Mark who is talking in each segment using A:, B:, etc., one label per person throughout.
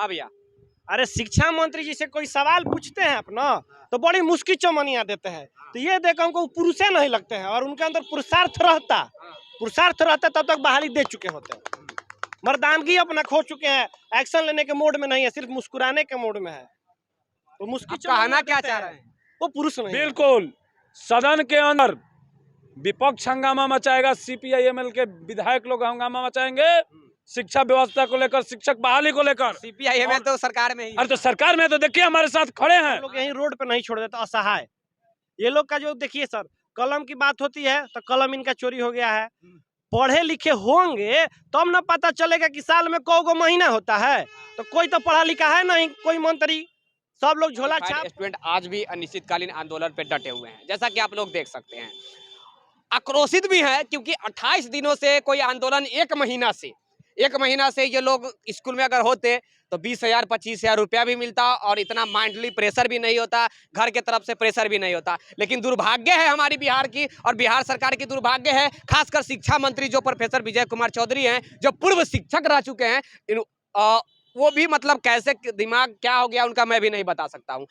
A: हाँ भैया।
B: अरे शिक्षा मंत्री जी से कोई सवाल पूछते हैं अपना तो बड़ी मुश्किल चौमनिया देते हैं, तो ये देखो हमको पुरुषे नहीं लगते हैं और उनके अंदर पुरुषार्थ रहता तब तक बहाली दे चुके होते हैं। मर्दानगी अपना खो चुके हैं, एक्शन लेने के मोड में नहीं है, सिर्फ मुस्कुराने के मोड में है। तो मुश्किल
A: कहना क्या चाह रहे हैं?
B: वो पुरुष नहीं।
C: बिल्कुल सदन के अंदर विपक्ष हंगामा मचाएगा, सीपीआईएमएल के विधायक लोग हंगामा मचाएंगे शिक्षा व्यवस्था को लेकर, शिक्षक बहाली को लेकर।
A: सीपीआईएमएल तो सरकार में ही।
C: अरे तो सरकार में तो देखिए हमारे साथ खड़े हैं।
B: लोग यहीं रोड पे नहीं छोड़ देते, असहाय ये लोग का जो देखिए सर, कलम की बात होती है तो कलम इनका चोरी हो गया है। पढ़े लिखे होंगे तब न पता चलेगा कि साल में कौ महीना होता है, तो कोई तो पढ़ा लिखा है नहीं, कोई मंत्री, सब लोग झोला छाप।
A: स्टूडेंट आज भी अनिश्चितकालीन आंदोलन पे डटे हुए हैं, जैसा कि आप लोग देख सकते हैं। आक्रोशित भी है क्योंकि 28 दिनों से कोई आंदोलन, एक महीना से ये लोग स्कूल में अगर होते तो 20,000 25,000 रुपया भी मिलता और इतना माइंडली प्रेशर भी नहीं होता, घर के तरफ से प्रेशर भी नहीं होता। लेकिन दुर्भाग्य है हमारी बिहार की और बिहार सरकार की दुर्भाग्य है, खासकर शिक्षा मंत्री जो प्रोफेसर विजय कुमार चौधरी हैं, जो पूर्व शिक्षक रह चुके हैं, वो भी मतलब कैसे दिमाग क्या हो गया उनका मैं भी नहीं बता सकता हूँ।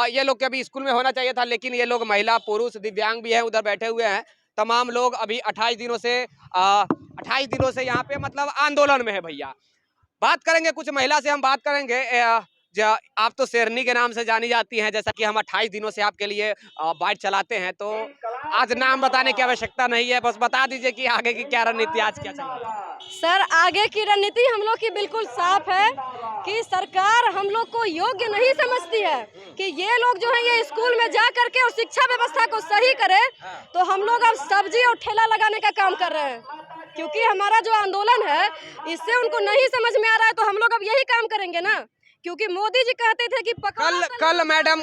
A: ये लोग के अभी स्कूल में होना चाहिए था, लेकिन ये लोग महिला पुरुष दिव्यांग भी हैं, उधर बैठे हुए हैं। तमाम लोग अभी 28 दिनों से यहाँ पे मतलब आंदोलन में है भैया। बात करेंगे कुछ महिला से, हम बात करेंगे। आप तो शेरनी के नाम से जानी जाती हैं, जैसा कि हम 28 दिनों से आपके लिए बाइट चलाते हैं, तो आज नाम बताने की आवश्यकता नहीं है, बस बता दीजिए कि आगे की क्या रणनीति आज क्या चल रही है।
D: सर आगे की रणनीति हम लोग की बिल्कुल साफ है कि सरकार हम लोग को योग्य नहीं समझती है कि ये लोग जो है ये स्कूल में जा करके और शिक्षा व्यवस्था को सही करे, तो हम लोग अब सब्जी और ठेला लगाने का काम कर रहे हैं, क्योंकि हमारा जो आंदोलन है इससे उनको नहीं समझ में आ रहा है, तो हम लोग अब यही काम करेंगे ना, क्योंकि मोदी जी कहते थे कि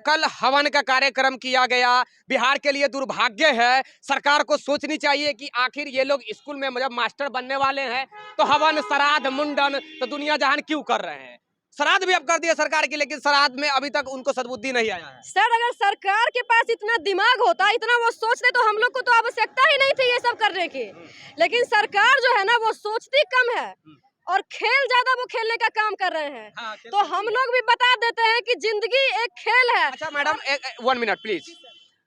A: कल हवन का कार्यक्रम किया गया। बिहार के लिए दुर्भाग्य है, सरकार को सोचनी चाहिए कि आखिर ये लोग स्कूल में जब मास्टर बनने वाले हैं तो हवन श्राद्ध मुंडन तो दुनिया जहान क्यों कर रहे हैं। श्राद्ध भी अब कर दिया सरकार की, लेकिन श्राद्ध में अभी तक उनको सद्बुद्धि नहीं आया है।
D: सर अगर सरकार के पास इतना दिमाग होता, इतना वो सोचते, तो हम लोग को तो आवश्यकता ही नहीं थी ये सब करने की। लेकिन सरकार जो है ना वो सोचती कम है और खेल ज्यादा वो खेलने का काम कर रहे हैं।
A: हाँ,
D: तो हम लोग भी बता देते हैं कि जिंदगी एक खेल है।
A: अच्छा मैडम 1 मिनट प्लीज।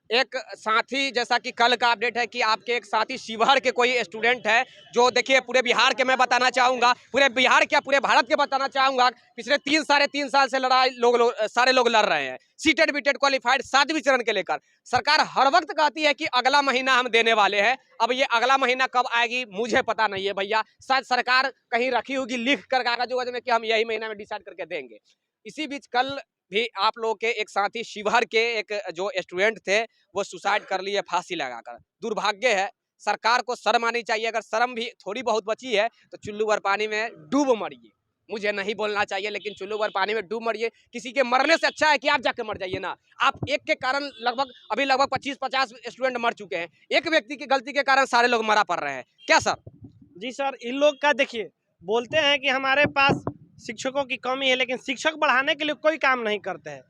A: एक साथी, जैसा कि कल का अपडेट है कि आपके एक साथी शिवहर के कोई स्टूडेंट है, जो देखिए पूरे बिहार के मैं बताना चाहूंगा, पूरे बिहार क्या पूरे भारत के बताना चाहूंगा, पिछले 3-3.5 साल से लड़ाई सारे लोग लड़ रहे हैं, सीटेड बीटेड क्वालिफाइड 7वीं चरण के लेकर। सरकार हर वक्त कहती है कि अगला महीना हम देने वाले हैं, अब ये अगला महीना कब आएगी मुझे पता नहीं है भैया, शायद सरकार कहीं रखी होगी लिख कर कागज वगैरह में कि हम यही महीना में डिसाइड करके देंगे। इसी बीच कल भी आप लोगों के एक साथी शिवहर के एक जो स्टूडेंट थे वो सुसाइड कर लिए फांसी लगाकर। दुर्भाग्य है, सरकार को शर्म आनी चाहिए, अगर शर्म भी थोड़ी बहुत बची है तो चुल्लू भर पानी में डूब मरिए। मुझे नहीं बोलना चाहिए लेकिन चुल्लू भर पानी में डूब मरिए। किसी के मरने से अच्छा है कि आप जाके मर जाइए ना। आप एक के कारण लगभग 25-50 स्टूडेंट मर चुके हैं, एक व्यक्ति की गलती के कारण सारे लोग मरा पड़ रहे हैं क्या सर?
B: जी सर, इन लोग का देखिए, बोलते हैं कि हमारे पास शिक्षकों की कमी है, लेकिन शिक्षक बढ़ाने के लिए कोई काम नहीं करते हैं।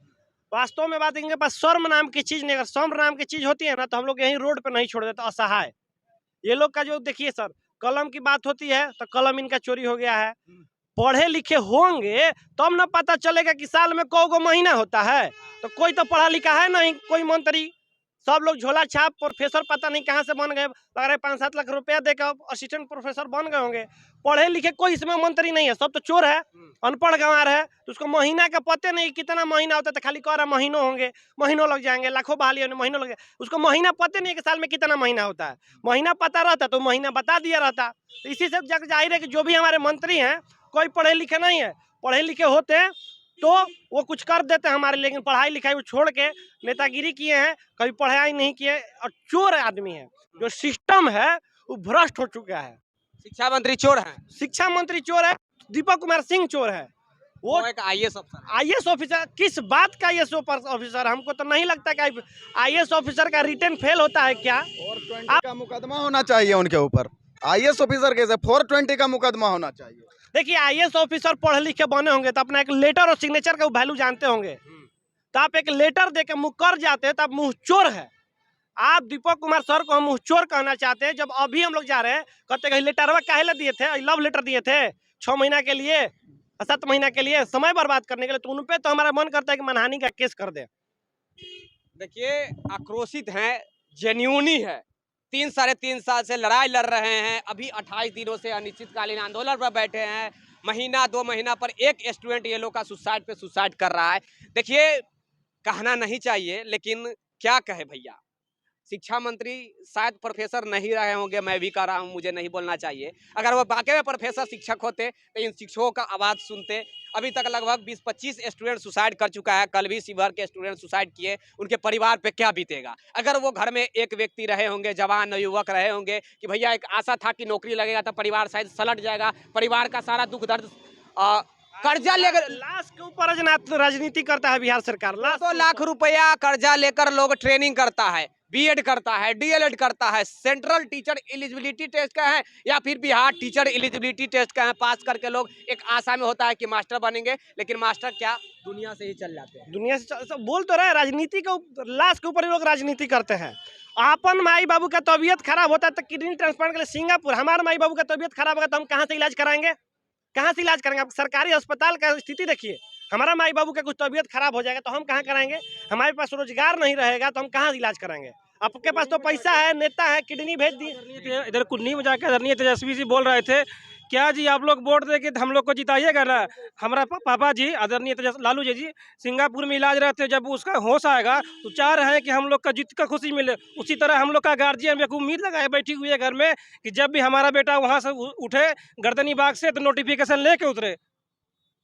B: वास्तव में बात, इनके पास शर्म नाम की चीज नहीं, अगर शर्म नाम की चीज होती है ना तो हम लोग यहीं रोड पे नहीं छोड़ देते, असहाय ये लोग का जो देखिए सर, कलम की बात होती है तो कलम इनका चोरी हो गया है। पढ़े लिखे होंगे तब न पता चलेगा कि साल में कौ महीना होता है, तो कोई तो पढ़ा लिखा है नहीं, कोई मंत्री, सब लोग झोला छाप प्रोफेसर पता नहीं कहाँ से बन गए, लग रहा है 5-7 लाख रुपया देकर असिस्टेंट प्रोफेसर बन गए होंगे। पढ़े लिखे कोई इसमें मंत्री नहीं है, सब तो चोर है, अनपढ़ गंवार है। तो उसको महीना का पते नहीं कितना महीना होता है, तो खाली कह रहा महीनों होंगे, महीनों लग जाएंगे, लाखों बहाली होने महीनों लग जाएंगे। उसको महीना पते नहीं है कि साल में कितना महीना होता है। महीना पता रहता तो महीना बता दिया रहता। तो इसी से जाहिर है कि जो भी हमारे मंत्री हैं कोई पढ़े लिखे नहीं है। पढ़े लिखे होते तो वो कुछ कर देते हैं हमारे, लेकिन पढ़ाई लिखाई वो छोड़ के नेतागिरी किए हैं, कभी पढ़ाई नहीं किए, और चोर आदमी है। जो सिस्टम है वो भ्रष्ट हो चुका है।
A: शिक्षा मंत्री चोर है,
B: शिक्षा मंत्री चोर है, दीपक कुमार सिंह चोर है। वो
A: एक
B: आईएएस ऑफिसर, किस बात का आईएएस ऑफिसर? हमको तो नहीं लगता कि आईएएस ऑफिसर का रिटर्न फेल होता है क्या?
E: 420 का मुकदमा होना चाहिए उनके ऊपर। आईएएस ऑफिसर कैसे? 420 का मुकदमा होना चाहिए।
B: देखिए, आईएएस ऑफिसर पढ़े लिखे बने होंगे तो अपना एक लेटर और सिग्नेचर का वैल्यू जानते होंगे। तो आप एक लेटर दे के मुकर जाते हैं तो आप मुँह चोर है। आप दीपक कुमार सर को हम मुँह चोर कहना चाहते हैं। जब अभी हम लोग जा रहे हैं, कहते हैं लेटरवा काहे ला दिए थे, लव लेटर दिए थे 6 महीना के लिए, 7 महीना के लिए समय बर्बाद करने के लिए, तो उन पे तो हमारा मन करता है कि मानहानि का केस कर दे।
A: देखिए, आक्रोशित हैं, जेन्युइनी है। 3 साढ़े 3 साल से लड़ाई लड़ रहे हैं, अभी 28 दिनों से अनिश्चितकालीन आंदोलन पर बैठे हैं। महीना 2 महीना पर एक स्टूडेंट ये लोग का सुसाइड पे सुसाइड कर रहा है। देखिए, कहना नहीं चाहिए, लेकिन क्या कहे भैया। शिक्षा मंत्री शायद प्रोफेसर नहीं रहे होंगे, मैं भी कह रहा हूँ, मुझे नहीं बोलना चाहिए। अगर वो वाकई में प्रोफेसर शिक्षक होते तो इन शिक्षकों का आवाज़ सुनते। अभी तक लगभग 20-25 स्टूडेंट सुसाइड कर चुका है, कल भी शिवहर के स्टूडेंट सुसाइड किए। उनके परिवार पे क्या बीतेगा। अगर वो घर में एक व्यक्ति रहे होंगे, जवान युवक रहे होंगे कि भैया एक आशा था कि नौकरी लगेगा, तो परिवार शायद सलट जाएगा, परिवार का सारा दुख दर्द कर्जा लेकर
B: लाश के ऊपर राजनीति करता है बिहार सरकार। लाश
A: 2 लाख रुपया कर्जा लेकर लोग ट्रेनिंग करता है, बीएड करता है, डीएलएड करता है, सेंट्रल टीचर एलिजिबिलिटी टेस्ट का है या फिर बिहार टीचर एलिजिबिलिटी टेस्ट का है, पास करके लोग एक आशा में होता है कि मास्टर बनेंगे, लेकिन मास्टर क्या दुनिया से ही चल जाते हैं।
B: दुनिया से सब बोल तो रहे, राजनीति के लाश के ऊपर ही लोग राजनीति करते हैं। आपन माई बाबू का तबीयत खराब होता है तो किडनी ट्रांसप्लांट के लिए सिंगापुर, हमारे माई बाबू का तबीयत खराब होगा तो हम कहाँ से इलाज कराएंगे, कहाँ से इलाज करेंगे। आप सरकारी अस्पताल का स्थिति देखिए, हमारा माई बाबू का कुछ तबीयत खराब हो जाएगा तो हम कहाँ कराएंगे। हमारे पास रोजगार नहीं रहेगा तो हम कहाँ से इलाज कराएंगे। आपके पास तो पैसा है, नेता है, किडनी भेज दिए।
F: इधर कुन्नी में जाकर आदरणीय तेजस्वी जी बोल रहे थे, क्या जी आप लोग वोट देके हम लोग को जिताइएगा ना। हमारा पापा जी आदरणीय लालू जी सिंगापुर में इलाज रहते, जब उसका होश आएगा तो चाह रहे हैं कि हम लोग का जीत का खुशी मिले। उसी तरह हम लोग का गार्जियन एक उम्मीद लगाए बैठी हुई है घर में कि जब भी हमारा बेटा वहाँ से उठे गर्दनी बाग से तो नोटिफिकेशन लेके उतरे।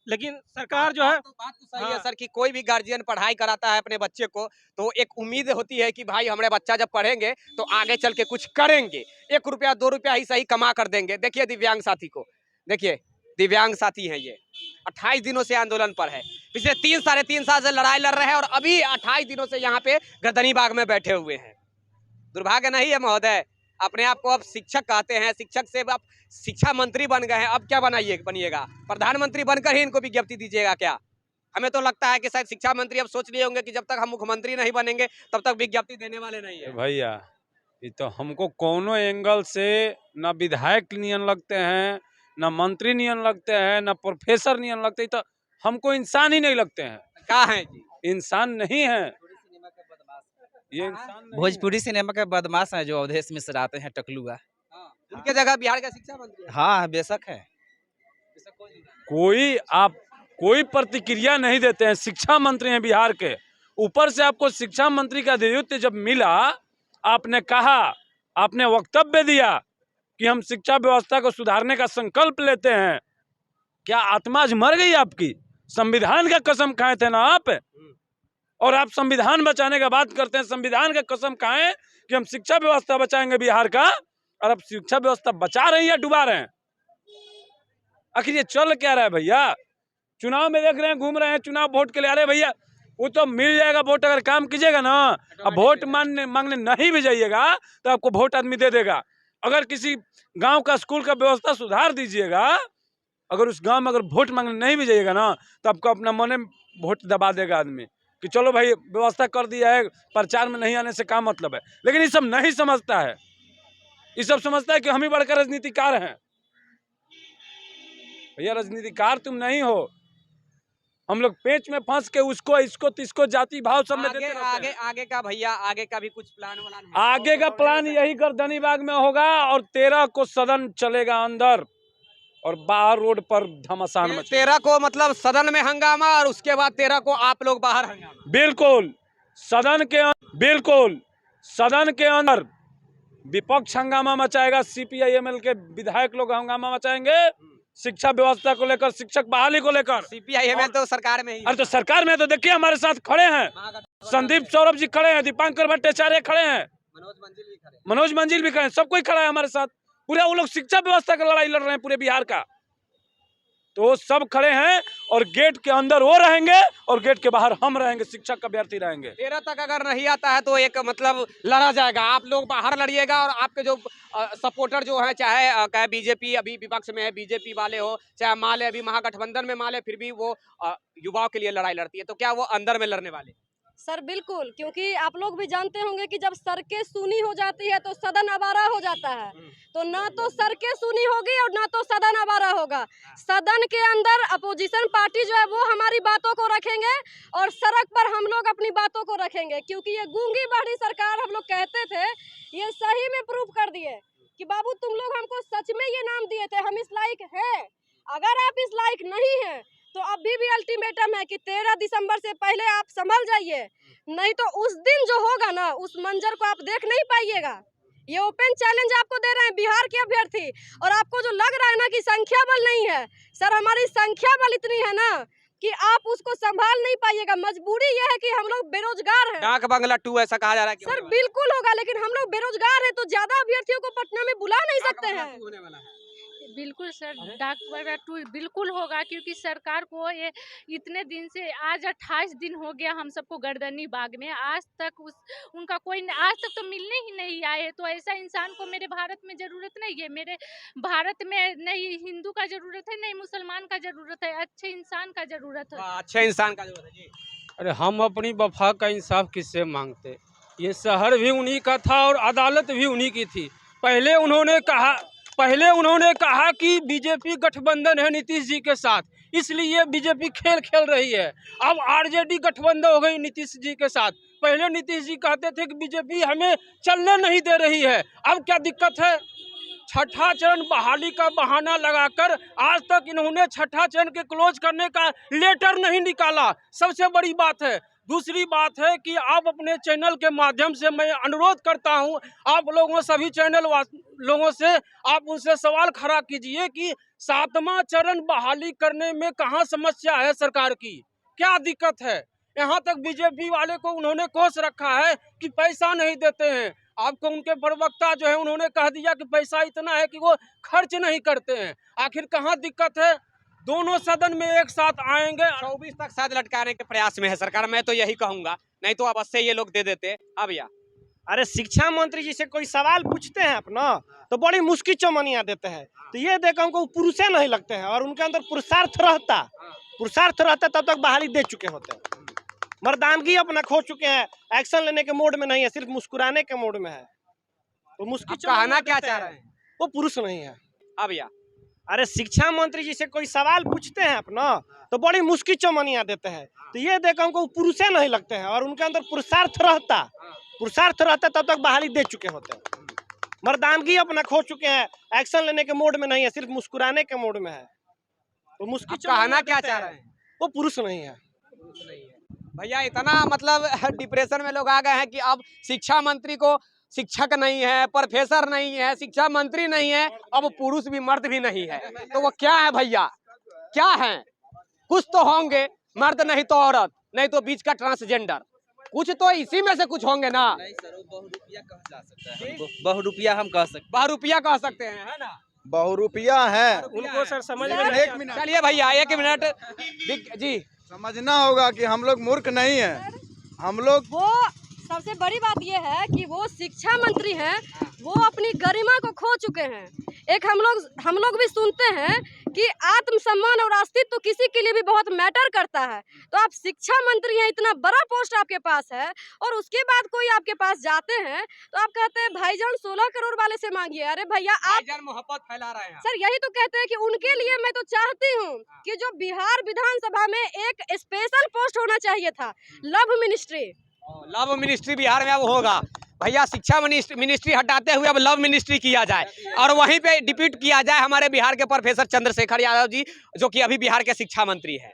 F: लेकिन सरकार जो है,
A: बात तो सही है
F: हाँ।
A: सर कि कोई भी गार्जियन पढ़ाई कराता है अपने बच्चे को तो एक उम्मीद होती है कि भाई हमारे बच्चा जब पढ़ेंगे तो आगे चल के कुछ करेंगे, 1 रुपया 2 रुपया ही सही कमा कर देंगे। देखिए दिव्यांग साथी को, देखिए दिव्यांग साथी हैं, ये 28 दिनों से आंदोलन पर है, पिछले 3 साढ़े 3 साल से लड़ाई लड़ रहे हैं और अभी 28 दिनों से यहाँ पे गर्दनी बाग में बैठे हुए हैं। दुर्भाग्य नहीं है महोदय, अपने आप को अब शिक्षक कहते हैं, शिक्षक से आप शिक्षा मंत्री बन गए हैं, अब क्या बनिएगा, प्रधानमंत्री बनकर ही इनको विज्ञप्ति दीजिएगा क्या। हमें तो लगता है कि शायद शिक्षा मंत्री अब सोच लिए होंगे कि जब तक हम मुख्यमंत्री नहीं बनेंगे तब तक विज्ञप्ति देने वाले नहीं है।
C: भैया ये तो हमको कोनो एंगल से ना विधायक नियन लगते हैं, ना मंत्री नियन लगते हैं, ना प्रोफेसर नियन लगते हैं, तो हमको इंसान ही नहीं लगते हैं।
A: क्या है जी,
C: इंसान नहीं है ये, इंसान नहीं
G: भोजपुरी सिनेमा के बदमाश हैं जो अवधेश मिश्र आते हैं टकलुआ।
A: उनके जगह बिहार का शिक्षा मंत्री है।
G: हाँ बेशक है।
C: कोई प्रतिक्रिया नहीं देते हैं। शिक्षा मंत्री हैं बिहार के, ऊपर से आपको शिक्षा मंत्री का दायित्व जब मिला, आपने कहा, आपने वक्तव्य दिया कि हम शिक्षा व्यवस्था को सुधारने का संकल्प लेते हैं। क्या आत्मा आज मर गई आपकी? संविधान का कसम खाए थे ना आप, और आप संविधान बचाने का बात करते हैं। संविधान का कसम खाएं कि हम शिक्षा व्यवस्था बचाएंगे बिहार का, और अब शिक्षा व्यवस्था बचा रहे हैं या डुबा रहे हैं? आखिर ये चल क्या रहा है भैया? चुनाव में देख रहे हैं, घूम रहे हैं, चुनाव वोट के लिए। अरे भैया वो तो मिल जाएगा वोट, अगर काम कीजिएगा ना। अब वोट मांगने नहीं भी जाइएगा तो आपको वोट आदमी दे देगा। अगर किसी गांव का स्कूल का व्यवस्था सुधार दीजिएगा, अगर उस गांव में अगर वोट मांगने नहीं भी जाइएगा ना तो आपको अपना मन में वोट दबा देगा आदमी कि चलो भाई व्यवस्था कर दिया है, प्रचार में नहीं आने से क्या मतलब है। लेकिन ये सब नहीं समझता है, ये सब समझता है कि हम ही बड़का राजनीतिकार हैं। भैया राजनीतिकार तुम नहीं हो। हम लोग पेच में फंस के उसको इसको तिसको जाति भाव सब में देते रहते हैं।
A: आगे का भैया, आगे का भी कुछ प्लान वालान है?
C: आगे का प्लान यही गर्दनी बाग में होगा, और 13 को सदन चलेगा अंदर और बाहर रोड पर घमासान मचेगा।
A: 13 को मतलब सदन में हंगामा और उसके बाद 13 को आप लोग बाहर हंगामा।
C: बिल्कुल सदन के अंदर विपक्ष हंगामा मचाएगा, CPI-ML के विधायक लोग हंगामा मचाएंगे शिक्षा व्यवस्था को लेकर, शिक्षक बहाली को लेकर।
A: CPI-ML तो सरकार में ही।
C: अरे तो सरकार में तो देखिए हमारे साथ खड़े हैं, संदीप सौरभ जी खड़े हैं, दीपांकर भट्टाचार्य खड़े हैं, मनोज मंजिल भी खड़े हैं, सब कोई खड़ा है हमारे साथ। पूरे वो लोग शिक्षा व्यवस्था का लड़ाई लड़ रहे हैं पूरे बिहार का, तो वो सब खड़े हैं। और गेट के अंदर वो रहेंगे और गेट के बाहर हम रहेंगे, शिक्षक का अभ्यर्थी रहेंगे।
A: 13 तक अगर नहीं आता है तो एक मतलब लड़ा जाएगा, आप लोग बाहर लड़िएगा और आपके जो सपोर्टर जो है, चाहे बीजेपी अभी विपक्ष में है, बीजेपी वाले हो, चाहे माले अभी महागठबंधन में माले, फिर भी वो युवाओं के लिए लड़ाई लड़ती है, तो क्या वो अंदर में लड़ने वाले?
D: सर बिल्कुल, क्योंकि आप लोग भी जानते होंगे कि जब सड़कें सूनी हो जाती है तो सदन आवारा हो जाता है। तो ना तो सड़कें सूनी होगी और ना तो सदन आवारा होगा। सदन के अंदर अपोजिशन पार्टी जो है वो हमारी बातों को रखेंगे और सड़क पर हम लोग अपनी बातों को रखेंगे, क्योंकि ये गूंगी बहरी सरकार हम लोग कहते थे, ये सही में प्रूव कर दिए कि बाबू तुम लोग हमको सच में ये नाम दिए थे, हम इस लायक हैं। अगर आप इस लायक नहीं हैं तो अभी भी अल्टीमेटम है कि 13 दिसंबर से पहले आप संभल जाइए, नहीं तो उस दिन जो होगा ना उस मंजर को आप देख नहीं पाइएगा। ये ओपन चैलेंज आपको दे रहे हैं बिहार के अभ्यर्थी, और आपको जो लग रहा है ना कि संख्या बल नहीं है, सर हमारी संख्या बल इतनी है ना कि आप उसको संभाल नहीं पाइएगा। मजबूरी ये है कि हम लोग बेरोजगार हैं।
A: डाक बंगला 2 ऐसा कहा जा रहा है कि
D: सर बिल्कुल होगा, लेकिन हम लोग बेरोजगार हैं तो ज्यादा अभ्यर्थियों को पटना में बुला नहीं सकते हैं।
A: होने वाला है।
H: बिल्कुल सर, डाक बंगला 2 बिल्कुल होगा, क्योंकि सरकार को ये इतने दिन से आज 28 दिन हो गया हम सबको गर्दनी बाग में, आज तक उनका कोई आज तक तो मिलने ही नहीं आए। तो ऐसा इंसान को मेरे भारत में ज़रूरत नहीं है, मेरे भारत में नहीं हिंदू का ज़रूरत है, नहीं मुसलमान का ज़रूरत है, अच्छे इंसान का ज़रूरत है।
A: अच्छे इंसान का जरूरत है जी।
F: अरे हम अपनी वफा का इंसाफ किससे मांगते? ये शहर भी उन्हीं का था और अदालत भी उन्हीं की थी। पहले उन्होंने कहा कि बीजेपी गठबंधन है नीतीश जी के साथ, इसलिए बीजेपी खेल खेल रही है। अब आरजेडी गठबंधन हो गई नीतीश जी के साथ। पहले नीतीश जी कहते थे कि बीजेपी हमें चलने नहीं दे रही है, अब क्या दिक्कत है? छठा चरण बहाली का बहाना लगाकर आज तक इन्होंने छठा चरण के क्लोज करने का लेटर नहीं निकाला, सबसे बड़ी बात है। दूसरी बात है कि आप अपने चैनल के माध्यम से मैं अनुरोध करता हूं, आप लोगों सभी चैनल लोगों से आप उनसे सवाल खड़ा कीजिए कि 7वां चरण बहाली करने में कहां समस्या है सरकार की, क्या दिक्कत है? यहां तक बीजेपी वाले को उन्होंने कोस रखा है कि पैसा नहीं देते हैं। आपको उनके प्रवक्ता जो है उन्होंने कह दिया कि पैसा इतना है कि वो खर्च नहीं करते हैं। आखिर कहां दिक्कत है? दोनों सदन में एक साथ आएंगे।
A: 24 तक शायद लटकाने के प्रयास में है सरकार, मैं तो यही कहूंगा, नहीं तो अब से ये लोग दे देते। अब या
B: अरे शिक्षा मंत्री जी से कोई सवाल पूछते हैं अपना तो बड़ी मुश्किल चौमनिया देते हैं, तो ये देखो हमको पुरुषे नहीं लगते हैं, और उनके अंदर पुरुषार्थ रहता तब तक बहाली दे चुके होते हैं। मर्दानगी अपना खो चुके हैं, एक्शन लेने के मोड में नहीं है, सिर्फ मुस्कुराने के मोड में है। तो मुश्किल
A: कहना क्या चाह रहे हैं?
B: वो पुरुष नहीं है।
A: अब या
B: अरे शिक्षा मंत्री जी से कोई सवाल पूछते हैं अपना तो बड़ी मुश्किल चौमनिया देते हैं, तो ये देखो हमको पुरुषे नहीं लगते हैं, और उनके अंदर पुरुषार्थ रहता तब तक बहाली दे चुके होते हैं। मर्दानगी अपना खो चुके हैं, एक्शन लेने के मोड में नहीं है, सिर्फ मुस्कुराने के मोड में है। तो मुश्किल
A: कहना क्या चाह रहे हैं?
B: वो पुरुष नहीं है।
A: भैया इतना मतलब डिप्रेशन में लोग आ गए हैं कि अब शिक्षा मंत्री को शिक्षक नहीं है, प्रोफेसर नहीं है, शिक्षा मंत्री नहीं है, अब पुरुष भी मर्द भी नहीं है, तो वो क्या है भैया? क्या है? कुछ तो होंगे, मर्द नहीं तो औरत, नहीं तो बीच का ट्रांसजेंडर, कुछ तो इसी में से कुछ होंगे ना।
G: नहीं सर, वो बहुरूपिया कहा जा सकता है, बहुरूपिया हम कह सकते हैं।
A: बहुरूपिया कह सकते हैं, है ना?
E: बहुरूपिया है
F: उनको सर समझ में
E: लेकिन
F: नहीं
E: एक मिनट
A: चलिए भैया 1 मिनट जी।
E: समझना होगा कि हम लोग मूर्ख नहीं है, हम लोग
D: वो सबसे बड़ी बात ये है कि वो शिक्षा मंत्री हैं, वो अपनी गरिमा को खो चुके हैं। एक हम लोग भी सुनते हैं कि आत्मसम्मान और अस्तित्व तो किसी के लिए भी बहुत मैटर करता है। तो आप शिक्षा मंत्री हैं, इतना बड़ा पोस्ट आपके पास है, और उसके बाद कोई आपके पास जाते हैं तो आप कहते हैं भाईजान 16 करोड़ वाले से मांगिए। अरे भैया आप
A: मोहब्बत फैला रहे हैं
D: सर, यही तो कहते हैं कि उनके लिए मैं तो चाहती हूँ कि जो बिहार विधानसभा में एक स्पेशल पोस्ट होना चाहिए था, लव मिनिस्ट्री बिहार में अब होगा। भैया शिक्षा मिनिस्ट्री हटाते हुए अब लव मिनिस्ट्री किया जाए, और वहीं पे डिप्यूट किया जाए हमारे बिहार के प्रोफेसर चंद्रशेखर यादव जी, जो कि अभी बिहार के शिक्षा मंत्री है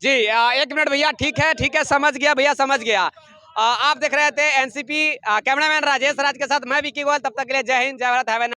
D: जी। 1 मिनट भैया, ठीक है, समझ गया भैया, समझ गया। आप देख रहे थे एनसीपी, कैमरामैन राजेश राज के साथ मैं विकी गोयल। तब तक के लिए जय हिंद, जय भारत, हैव अ